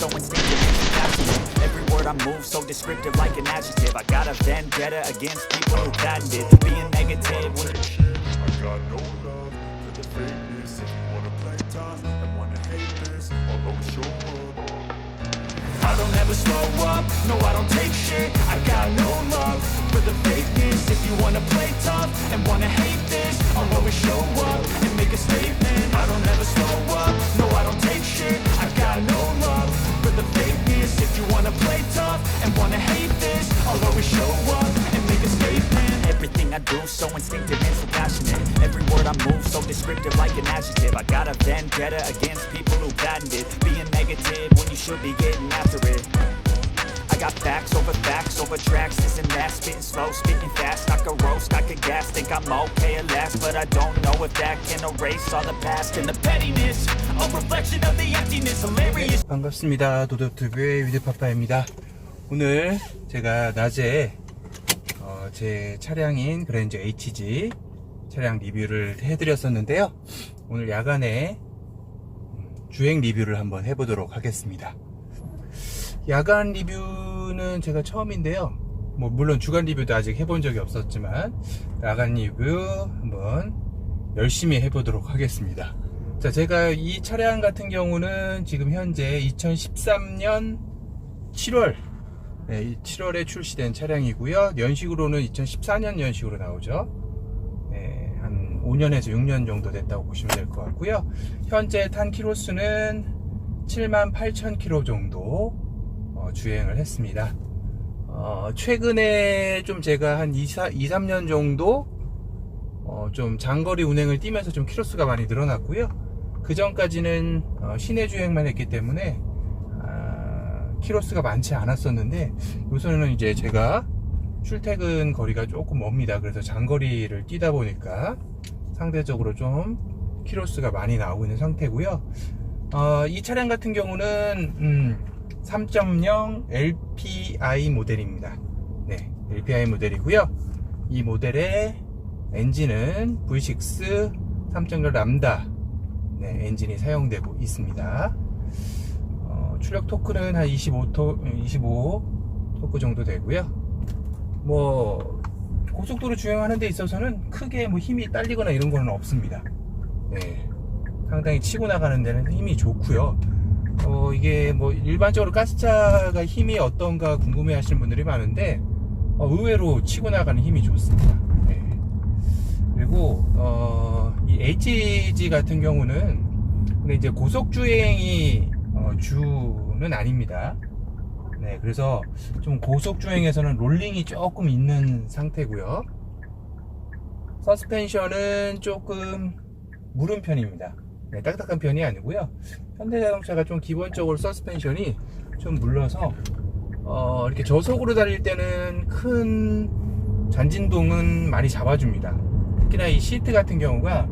so instinctive and passionate. Every word I move so descriptive like an adjective. I got a vendetta against people who patented being negative when I got no love for the fakeness. If you wanna play tough and wanna hate this, I'll always show up. I don't ever slow up, no I don't take shit. I got no love for the fakeness. If you wanna play tough and wanna hate this, I'll always show up and make a statement. I don't ever slow up, no I don't take shit. I got no love for the fakeness. If you wanna play tough and wanna hate this, I'll always show up and make a statement. Everything I do so instinctive and so passionate. Every word I move so descriptive like an adjective. I got a vendetta against people who patented being negative when you should be getting after it. I got facts over tracks, this and that. Spitting slow, speaking fast. I could roast, I could gas. Think I'm okay at last, but I don't know if that can erase all the past and the pettiness. A reflection of the emptiness. Hilarious. 반갑습니다. 도도튜브의 위드파파입니다. 오늘 제가 낮에 제 차량인 그랜저 HG 차량 리뷰를 해드렸었는데요. 오늘 야간에 주행 리뷰를 한번 해보도록 하겠습니다. 야간 리뷰는 제가 처음인데요. 물론 주간 리뷰도 아직 해본 적이 없었지만 야간 리뷰 한번 열심히 해보도록 하겠습니다. 자, 제가 이 차량 같은 경우는 지금 현재 2013년 7월 7월에 출시된 차량이고요. 연식으로는 2014년 연식으로 나오죠. 한 5년에서 6년 정도 됐다고 보시면 될 것 같고요. 현재 탄 키로수는 78,000km 정도 주행을 했습니다. 최근에 좀 제가 한 2-3년 정도 좀 장거리 운행을 뛰면서 좀 키로수가 많이 늘어났고요. 그 전까지는 시내 주행만 했기 때문에 키로수가 많지 않았었는데, 요새는 이제 제가 출퇴근 거리가 조금 멉니다. 그래서 장거리를 뛰다 보니까 상대적으로 좀 키로수가 많이 나오고 있는 상태고요. 이 차량 같은 경우는 3.0 LPI 모델입니다. 네, LPI 모델이고요. 이 모델의 엔진은 V6 3.0 람다 엔진이 사용되고 있습니다. 출력 토크는 한 25 토크 정도 되고요. 고속도로 주행하는 데 있어서는 크게 힘이 딸리거나 이런 거는 없습니다. 네, 상당히 치고 나가는 데는 힘이 좋고요. 이게 일반적으로 가스차가 힘이 어떤가 궁금해 하시는 분들이 많은데 의외로 치고 나가는 힘이 좋습니다. 네. 그리고 이 HG 같은 경우는 근데 이제 고속주행이 주는 아닙니다. 네, 그래서 좀 고속주행에서는 롤링이 조금 있는 상태고요. 서스펜션은 조금 무른 편입니다. 네, 딱딱한 편이 아니고요. 현대자동차가 좀 기본적으로 서스펜션이 좀 물러서 이렇게 저속으로 달릴 때는 큰 잔진동은 많이 잡아줍니다. 특히나 이 시트 같은 경우가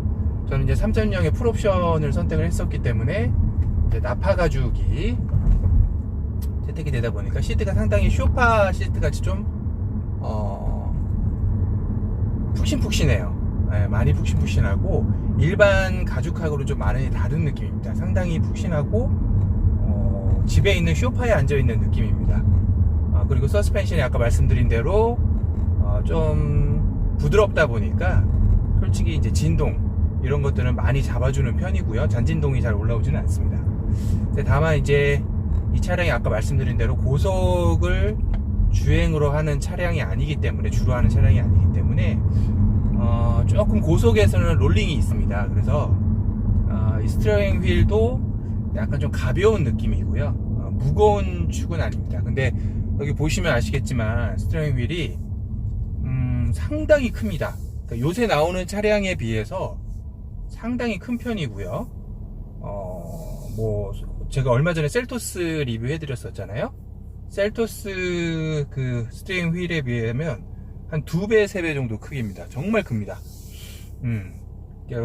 저는 이제 3.0의 풀옵션을 선택을 했었기 때문에 이제 나파 가죽이 채택이 되다 보니까 시트가 상당히 쇼파 시트 같이 좀 푹신푹신해요. 네, 많이 푹신푹신하고 일반 가죽하고는 좀 많이 다른 느낌입니다. 상당히 푹신하고 집에 있는 쇼파에 앉아있는 느낌입니다. 그리고 서스펜션이 아까 말씀드린 대로 좀 부드럽다 보니까 솔직히 이제 진동 이런 것들은 많이 잡아주는 편이고요. 잔진동이 잘 올라오지는 않습니다. 다만 이제 이 차량이 아까 말씀드린 대로 고속을 주행으로 하는 차량이 아니기 때문에, 주로 하는 차량이 아니기 때문에 조금 고속에서는 롤링이 있습니다. 그래서 이 스티어링 휠도 약간 좀 가벼운 느낌이고요. 무거운 축은 아닙니다. 근데 여기 보시면 아시겠지만 스티어링 휠이 상당히 큽니다. 그러니까 요새 나오는 차량에 비해서 상당히 큰 편이고요. 제가 얼마 전에 셀토스 리뷰 해드렸었잖아요. 셀토스 그 스티어링 휠에 비하면 한 2배, 3배 정도 크기입니다. 정말 큽니다.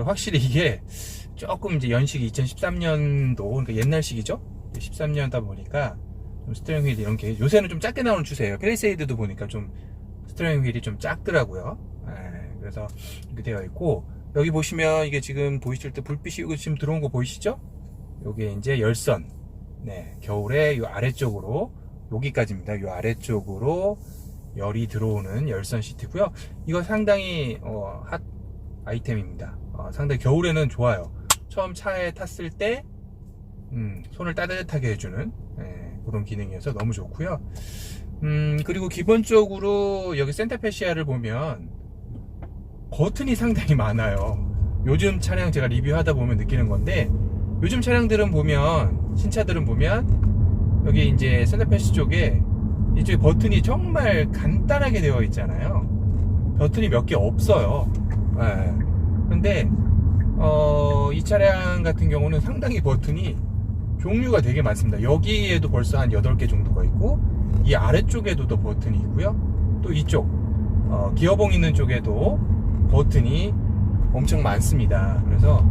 확실히 이게 조금 이제 연식이 2013년도, 그러니까 옛날식이죠? 13년이다 보니까 좀 스티어링 휠이 이런 게 요새는 좀 작게 나오는 추세예요. 페리세이드도 보니까 좀 스티어링 휠이 좀 작더라고요. 그래서 이렇게 되어 있고, 여기 보시면 이게 지금 보이실 때 불빛이 지금 들어온 거 보이시죠? 요게 이제 열선, 네, 겨울에 이 아래쪽으로 여기까지입니다. 이 아래쪽으로 열이 들어오는 열선 시트고요. 이거 상당히 핫 아이템입니다. 상당히 겨울에는 좋아요. 처음 차에 탔을 때 손을 따뜻하게 해주는 그런 기능이어서 너무 좋고요. 그리고 기본적으로 여기 센터페시아를 보면 버튼이 상당히 많아요. 요즘 차량 제가 리뷰하다 보면 느끼는 건데, 요즘 차량들은 보면, 신차들은 보면 여기 이제 센터페시 쪽에 이쪽에 버튼이 정말 간단하게 되어 있잖아요. 버튼이 몇 개 없어요. 그런데 이 차량 같은 경우는 상당히 버튼이 종류가 되게 많습니다. 여기에도 벌써 한 8개 정도가 있고, 이 아래쪽에도 또 버튼이 있고요. 또 이쪽 기어봉 있는 쪽에도 버튼이 엄청 많습니다. 그래서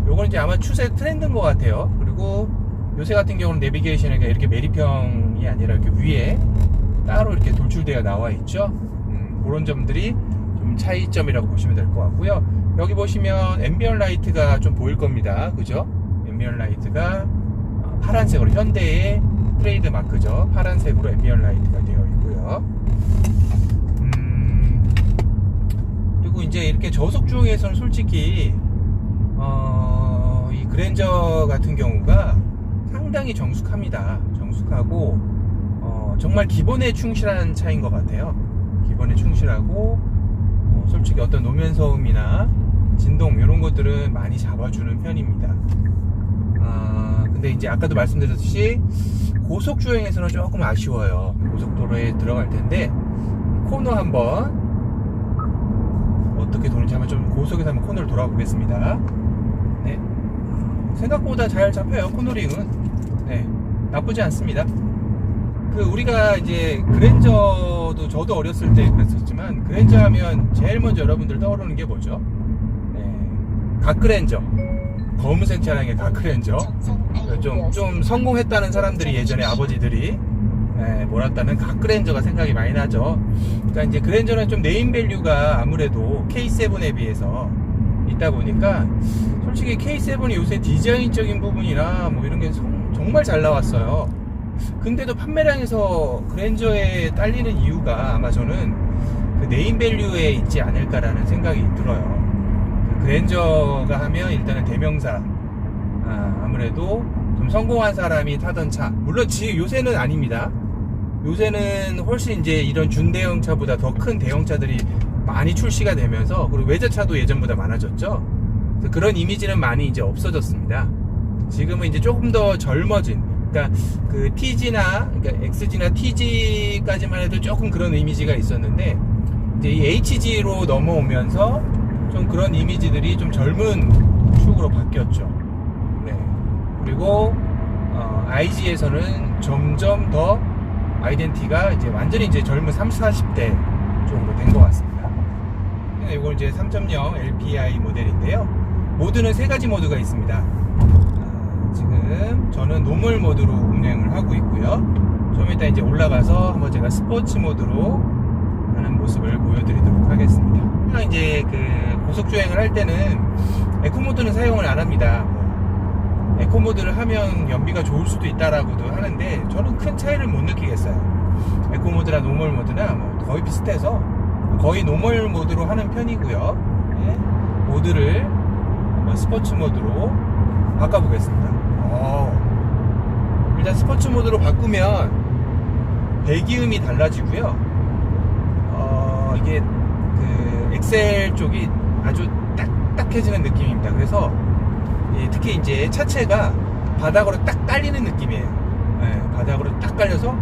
요건 이제 아마 추세 트렌드인 것 같아요. 그리고 요새 같은 경우는 내비게이션이 이렇게 메리평이 아니라 이렇게 위에 따로 이렇게 돌출되어 나와 있죠. 그런 점들이 좀 차이점이라고 보시면 될 것 같고요. 여기 보시면 앰비언 라이트가 좀 보일 겁니다. 그죠? 앰비언 라이트가 파란색으로, 현대의 트레이드 마크죠. 파란색으로 앰비언 라이트가 되어 있고요. 그리고 이제 이렇게 저속 주행에서는 솔직히 이 그랜저 같은 경우가 상당히 정숙합니다. 정숙하고 정말 기본에 충실한 차인 것 같아요. 기본에 충실하고 솔직히 어떤 노면 소음이나 진동 이런 것들은 많이 잡아주는 편입니다. 근데 이제 아까도 말씀드렸듯이 고속 주행에서는 조금 아쉬워요. 고속도로에 들어갈 텐데 코너 한번 어떻게 도는지 한번 좀 고속에서 한번 코너를 돌아보겠습니다. 네, 생각보다 잘 잡혀요. 코너링은 나쁘지 않습니다. 우리가 이제 그랜저도 저도 어렸을 때 그랬었지만, 그랜저 하면 제일 먼저 여러분들 떠오르는 게 뭐죠? 갓그랜저, 검은색 차량의 갓그랜저. 좀 성공했다는 사람들이, 예전에 아버지들이 몰았다는 갓그랜저가 생각이 많이 나죠. 그러니까 이제 그랜저는 좀 네임밸류가 아무래도 K7에 비해서 있다 보니까, 솔직히 K7이 요새 디자인적인 부분이나 뭐 이런 게 정말 잘 나왔어요. 근데도 판매량에서 그랜저에 딸리는 이유가 아마 저는 그 네임밸류에 있지 않을까라는 생각이 들어요. 그랜저가 하면 일단은 대명사, 아무래도 좀 성공한 사람이 타던 차, 물론 요새는 아닙니다. 요새는 훨씬 이제 이런 준대형 차보다 더 큰 대형차들이 많이 출시가 되면서, 그리고 외제차도 예전보다 많아졌죠. 그런 이미지는 많이 이제 없어졌습니다. 지금은 이제 조금 더 젊어진, 그러니까 그 TG나, 그러니까 XG나 TG까지만 해도 조금 그런 이미지가 있었는데, 이제 이 HG로 넘어오면서 좀 그런 이미지들이 좀 젊은 축으로 바뀌었죠. 네. 그리고 IG에서는 점점 더 아이덴티가 이제 완전히 이제 젊은 30, 40대 정도 된 것 같습니다. 이건 이제 3.0 LPI 모델인데요. 모드는 3가지 모드가 있습니다. 지금 저는 노멀 모드로 운행을 하고 있고요. 좀 이따 이제 올라가서 한번 제가 스포츠 모드로 하는 모습을 보여드리도록 하겠습니다. 이제 그 고속 주행을 할 때는 에코 모드는 사용을 안 합니다. 에코 모드를 하면 연비가 좋을 수도 있다라고도 하는데, 저는 큰 차이를 못 느끼겠어요. 에코 모드나 노멀 모드나 뭐 거의 비슷해서 거의 노멀 모드로 하는 편이고요. 네. 모드를 한번 스포츠 모드로 바꿔보겠습니다. 일단 스포츠 모드로 바꾸면 배기음이 달라지고요. 이게 그 엑셀 쪽이 아주 딱딱해지는 느낌입니다. 그래서 특히 이제 차체가 바닥으로 딱 깔리는 느낌이에요. 바닥으로 딱 깔려서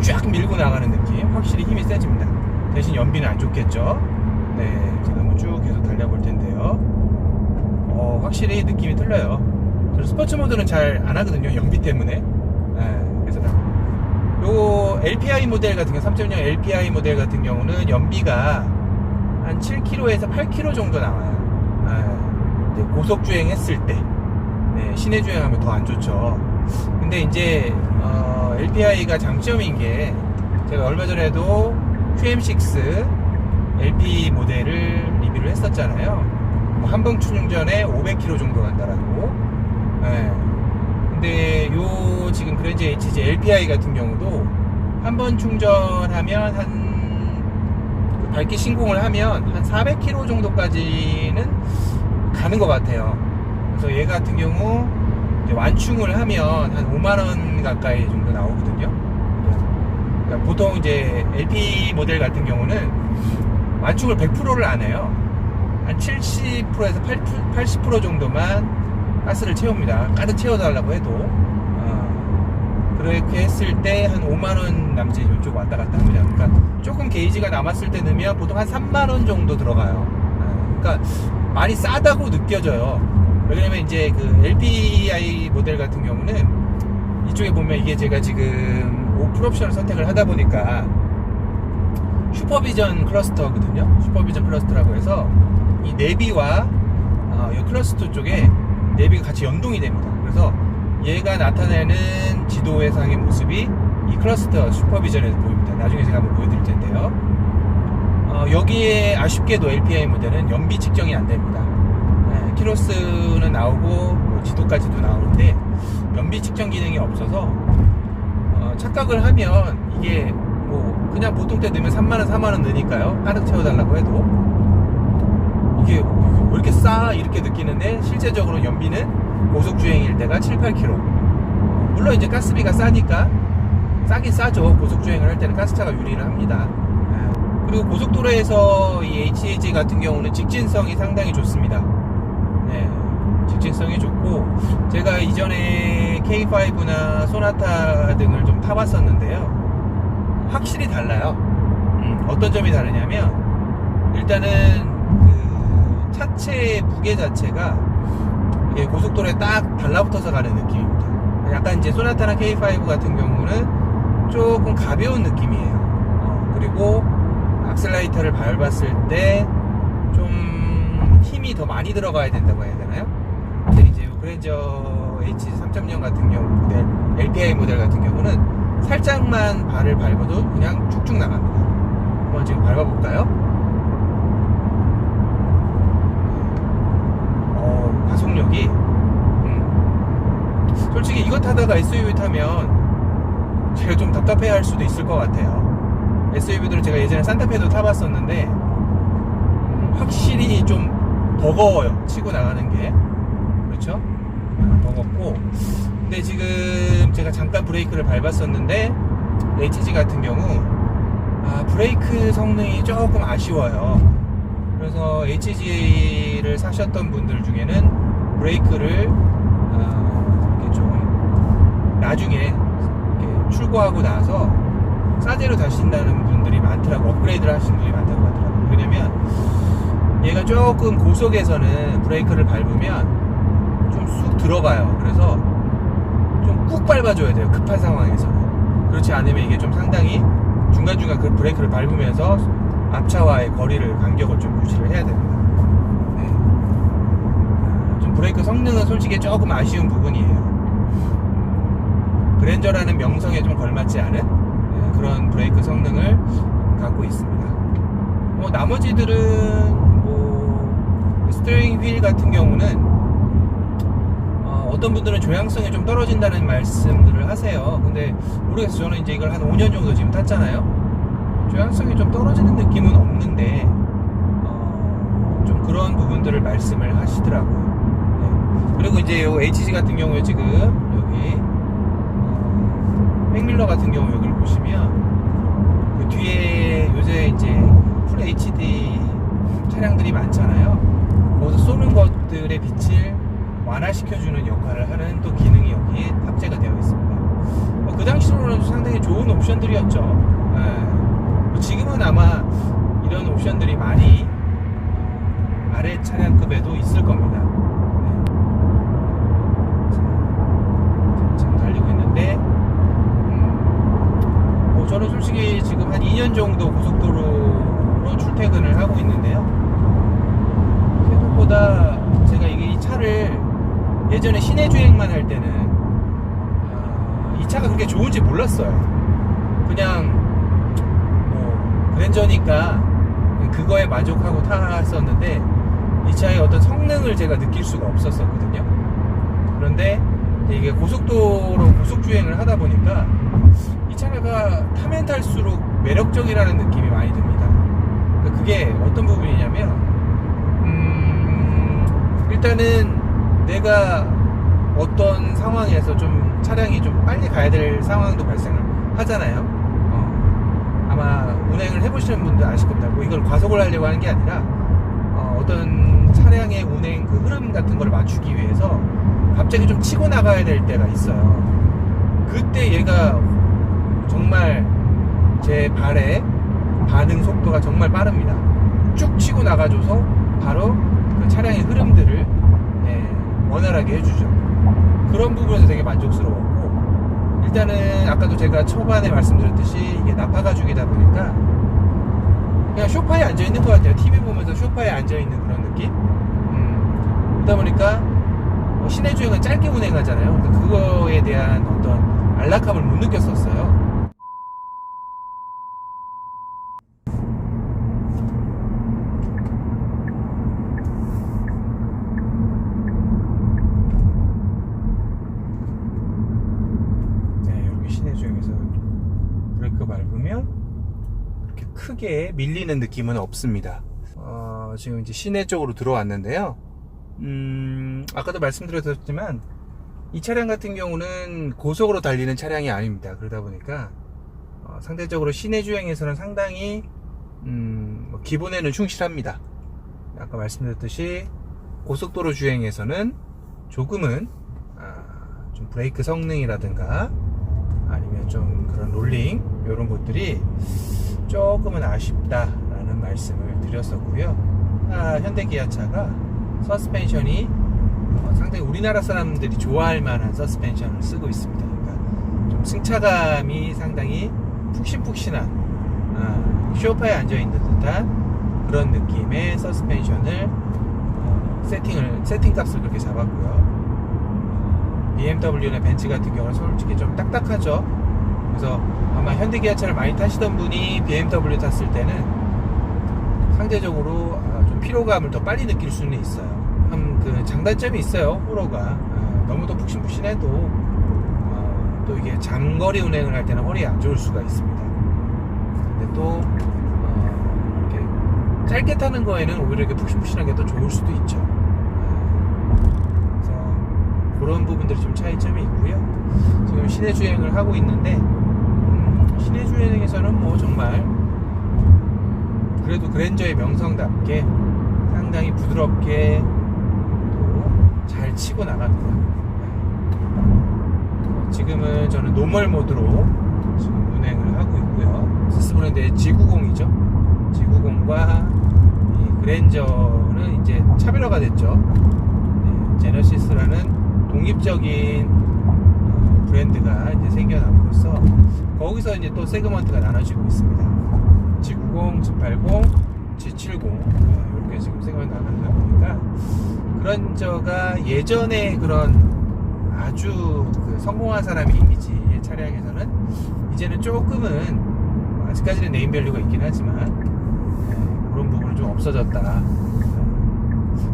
쫙 밀고 나가는 느낌. 확실히 힘이 세집니다. 대신 연비는 안 좋겠죠. 네, 제가 한번 쭉 계속 달려볼 텐데요. 확실히 느낌이 틀려요. 저는 스포츠 모드는 잘 안 하거든요, 연비 때문에. 그래서 요 LPI 모델 같은 경우, 3.0 LPI 모델 같은 경우는 연비가 한 7km에서 8km 정도 나와요. 이제 고속 주행했을 때. 시내 주행하면 더 안 좋죠. 근데 이제 LPI가 장점인 게, 제가 얼마 전에도 QM6 LP 모델을 리뷰를 했었잖아요. 한번 충전에 500km 정도 간다라고. 근데 요 지금 그랜저 HG LPI 같은 경우도 한 번 충전하면 밝기 신공을 하면 한 400km 정도까지는 가는 것 같아요. 그래서 얘 같은 경우 이제 완충을 하면 한 5만원 가까이 정도 나오거든요. 그러니까 보통 이제 LP 모델 같은 경우는 완충을 100%를 안 해요. 한 70%에서 80% 정도만 가스를 채웁니다. 가득 채워달라고 해도. 그렇게 했을 때 한 5만원 남짓 이쪽 왔다 갔다 합니다. 그러니까 조금 게이지가 남았을 때 넣으면 보통 한 3만원 정도 들어가요. 그러니까 많이 싸다고 느껴져요. 왜냐면 이제 그 LPI 모델 같은 경우는 이쪽에 보면 이게 제가 지금 풀옵션을 선택을 하다 보니까 슈퍼비전 클러스터거든요. 슈퍼비전 클러스터라고 해서 이 내비와 이 클러스터 쪽에 내비가 같이 연동이 됩니다. 그래서 얘가 나타내는 지도회상의 모습이 이 클러스터 슈퍼비전에서 보입니다. 나중에 제가 한번 보여드릴 텐데요. 여기에 아쉽게도 LPI 모델은 연비 측정이 안 됩니다. 키로수는 나오고 뭐 지도까지도 나오는데 연비 측정 기능이 없어서 착각을 하면 이게 뭐 그냥 보통 때 넣으면 3만원 4만원 넣으니까요. 가득 채워달라고 해도 이게 왜 이렇게 싸 이렇게 느끼는데 실제적으로 연비는 고속주행일 때가 7, 8km. 물론 이제 가스비가 싸니까 싸긴 싸죠. 고속주행을 할 때는 가스차가 유리를 합니다. 그리고 고속도로에서 이 HAG 같은 경우는 직진성이 상당히 좋습니다. 네, 직진성이 좋고 제가 이전에 K5나 소나타 등을 좀 타봤었는데요. 확실히 달라요. 어떤 점이 다르냐면 일단은 그 차체 무게 자체가 이게 고속도로에 딱 달라붙어서 가는 느낌입니다. 약간 이제 소나타나 K5 같은 경우는 조금 가벼운 느낌이에요. 그리고 악셀라이터를 밟았을 때 좀 힘이 더 많이 들어가야 된다고 해야 되나요? 근데 이제 그랜저 HG 3.0 같은 경우 모델, LPI 모델 같은 경우는 살짝만 발을 밟아도 그냥 쭉쭉 나갑니다. 한번 지금 밟아볼까요? 가속력이 솔직히 이거 타다가 SUV 타면 제가 좀 답답해 할 수도 있을 것 같아요. SUV들은 제가 예전에 산타페도 타봤었는데 확실히 좀 버거워요. 치고 나가는 게 그렇죠? 버겁고 근데 지금 제가 잠깐 브레이크를 밟았었는데 HG 같은 경우 브레이크 성능이 조금 아쉬워요. 그래서 HG를 사셨던 분들 중에는 브레이크를 이렇게 좀 나중에 이렇게 출고하고 나서 싸제로 다신다는 분들이 많더라고. 업그레이드를 하시는 분들이 많다고 하더라고요. 왜냐면 얘가 조금 고속에서는 브레이크를 밟으면 좀 쑥 들어가요. 그래서 좀 꾹 밟아줘야 돼요. 급한 상황에서는. 그렇지 않으면 이게 좀 상당히 중간중간 그 브레이크를 밟으면서 앞차와의 거리를 간격을 좀 유지를 해야 됩니다. 네. 좀 브레이크 성능은 솔직히 조금 아쉬운 부분이에요. 그랜저라는 명성에 좀 걸맞지 않은 그런 브레이크 성능을 갖고 있습니다. 나머지들은 스티어링 휠 같은 경우는 어떤 분들은 조향성이 좀 떨어진다는 말씀들을 하세요. 근데 모르겠어요. 저는 이제 이걸 한 5년 정도 지금 탔잖아요. 조향성이 좀 떨어지는 느낌은 없는데 좀 그런 부분들을 말씀을 하시더라고요. 네. 그리고 이제 요 HG 같은 경우에 지금 여기 맥밀러 같은 경우 여기를 보시면 그 뒤에 요새 이제 풀 HD 차량들이 많잖아요. 거기서 쏘는 것들의 빛을 완화시켜주는 역할을 하는 또 기능이 여기에 탑재가 되어 있습니다. 그 당시로는 상당히 좋은 옵션들이었죠. 네. 지금은 아마 이런 옵션들이 많이 아래 차량급에도 있을 겁니다. 네. 지금 달리고 있는데 저는 솔직히 지금 한 2년 정도 고속도로로 출퇴근을 하고 있는데요. 생각보다 제가 이 차를 예전에 시내 주행만 할 때는 이 차가 그렇게 좋은지 몰랐어요. 그냥 그랜저니까 그거에 만족하고 탔었는데 이 차의 어떤 성능을 제가 느낄 수가 없었거든요. 그런데 근데 이게 고속도로 고속주행을 하다 보니까 이 차가 타면 탈수록 매력적이라는 느낌이 많이 듭니다. 그게 어떤 부분이냐면 일단은 내가 어떤 상황에서 좀 차량이 좀 빨리 가야 될 상황도 발생을 하잖아요. 아마 운행을 해보시는 분들 아실 겁니다. 뭐 이걸 과속을 하려고 하는 게 아니라 어떤 차량의 운행 그 흐름 같은 걸 맞추기 위해서 갑자기 좀 치고 나가야 될 때가 있어요. 그때 얘가 정말 제 발의 반응 속도가 정말 빠릅니다. 쭉 치고 나가줘서 바로 그 차량의 흐름들을 원활하게 해주죠. 그런 부분에서 되게 만족스러웠고, 일단은 아까도 제가 초반에 말씀드렸듯이 이게 나파가죽이다 보니까 그냥 소파에 앉아있는 것 같아요. TV 보면서 소파에 앉아있는 그런 느낌? 그러다 보니까 시내 주행은 짧게 운행하잖아요. 그거에 대한 어떤 안락함을 못 느꼈었어요. 시내 주행에서 브레이크 밟으면 그렇게 크게 밀리는 느낌은 없습니다. 지금 이제 시내 쪽으로 들어왔는데요. 아까도 말씀드렸지만 이 차량 같은 경우는 고속으로 달리는 차량이 아닙니다. 그러다 보니까 상대적으로 시내 주행에서는 상당히 기본에는 충실합니다. 아까 말씀드렸듯이 고속도로 주행에서는 조금은 좀 브레이크 성능이라든가 아니면 좀 그런 롤링 이런 것들이 조금은 아쉽다라는 말씀을 드렸었고요. 현대기아차가 서스펜션이 상당히 우리나라 사람들이 좋아할 만한 서스펜션을 쓰고 있습니다. 그러니까 좀 승차감이 상당히 푹신푹신한 소파에 앉아있는 듯한 그런 느낌의 서스펜션을 세팅값을 그렇게 잡았고요. BMW나 벤츠 같은 경우는 솔직히 좀 딱딱하죠. 그래서 아마 현대기아차를 많이 타시던 분이 BMW 탔을 때는 상대적으로 좀 피로감을 더 빨리 느낄 수는 있어요. 그 장단점이 있어요. 호러가 너무 더 푹신푹신해도 또 이게 장거리 운행을 할 때는 허리에 안 좋을 수가 있습니다. 근데 또 이렇게 짧게 타는 거에는 오히려 이렇게 푹신푹신한 게 더 좋을 수도 있죠. 그런 부분들이 좀 차이점이 있고요. 지금 시내 주행을 하고 있는데 시내 주행에서는 뭐 정말 그래도 그랜저의 명성답게 상당히 부드럽게 또 잘 치고 나갑니다. 지금은 저는 노멀 모드로 지금 운행을 하고 있고요. 스스 브랜드의 G90이죠. G90과 이 그랜저는 이제 차별화가 됐죠. 제너시스라는 독립적인 브랜드가 이제 생겨남으로써 거기서 이제 또 세그먼트가 나눠지고 있습니다. G90, G80, G70 이렇게 지금 세그먼트 나눠지다 보니까 그랜저가 예전에 그런 아주 그 성공한 사람의 이미지의 차량에서는 이제는 조금은 아직까지는 네임밸류가 있긴 하지만 그런 부분은 좀 없어졌다.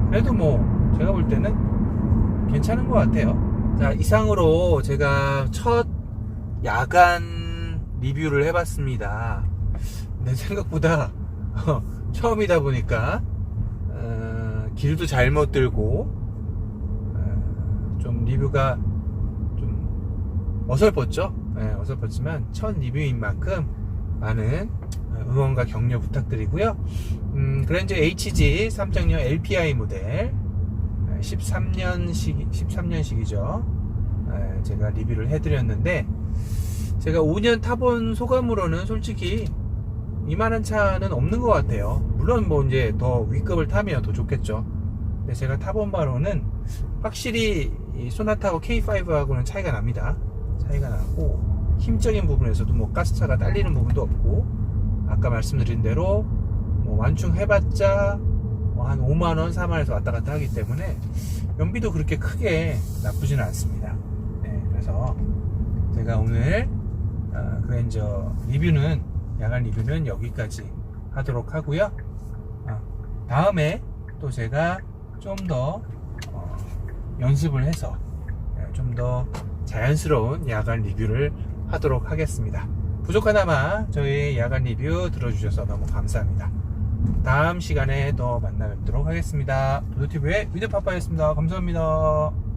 그래도 뭐 제가 볼 때는 괜찮은 것 같아요. 자, 이상으로 제가 첫 야간 리뷰를 해봤습니다. 근데 생각보다 처음이다 보니까 길도 잘못 들고 좀 리뷰가 좀 어설펐죠. 어설펐지만 첫 리뷰인 만큼 많은 응원과 격려 부탁드리고요. 그랜저 HG 3.0 LPI 모델 13년식이죠. 제가 리뷰를 해드렸는데 제가 5년 타본 소감으로는 솔직히 이만한 차는 없는 것 같아요. 물론 뭐 이제 더 위급을 타면 더 좋겠죠. 근데 제가 타본 바로는 확실히 이 소나타하고 K5하고는 차이가 납니다. 차이가 나고 힘적인 부분에서도 뭐 가스차가 딸리는 부분도 없고 아까 말씀드린 대로 뭐 완충 해봤자 한 5만원, 4만원에서 왔다 갔다 하기 때문에 연비도 그렇게 크게 나쁘지는 않습니다. 그래서 제가 오늘 그랜저 리뷰는 야간 리뷰는 여기까지 하도록 하고요. 다음에 또 제가 좀 더 연습을 해서 좀 더 자연스러운 야간 리뷰를 하도록 하겠습니다. 부족하나마 저희 야간 리뷰 들어주셔서 너무 감사합니다. 다음 시간에 또 만나 뵙도록 하겠습니다. 도도TV의 위드파파였습니다. 감사합니다.